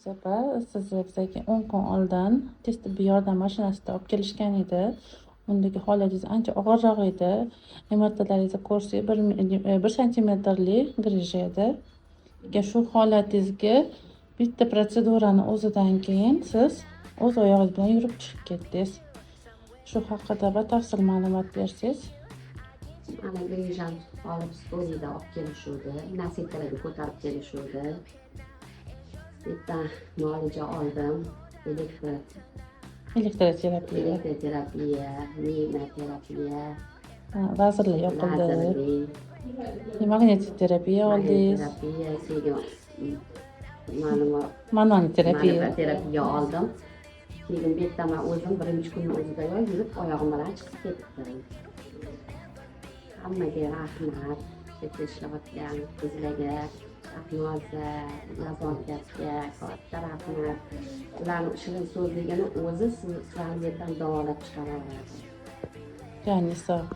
Nargiza opa, sizni bizga 10 kun oldin tez tibbiy yordam mashinasida olib kelishgan edi. Undagi holatingiz ancha og'irroq edi. MRTlaringizni ko'rsak, 1 santimetrli grijja edi. Shu holatingizga bitta protsedurani o'zidan keyin siz o'z oyog'ingiz bilan yurib chiqib ketdingiz. Shu haqida batafsil ma'lumot bersangiz. Mana grijani olib stolida olib kelishuvdi, nasitalarga ko'tarib kelishuvdi. Bitta muolaja oldim. Elektroterapiya, miyoterapiya, vazirli yoqildi. lazerli, Magnetik terapiya oldingiz. terapiya, Manual terapiya. terapiya oldim. Keyin bu yerda men o'zim birinchi kunni o'zidayoq yurib oyog'im bilan chiqib ketdim. Hammaga rahmat. Chetda ishlayotgan qizlarga, Ahnoza, nazokatga katta rahmat. Ularning shirin so'zligini o'zi sizlarni bu yerdan davolab chiqara oladi. Joni sog'.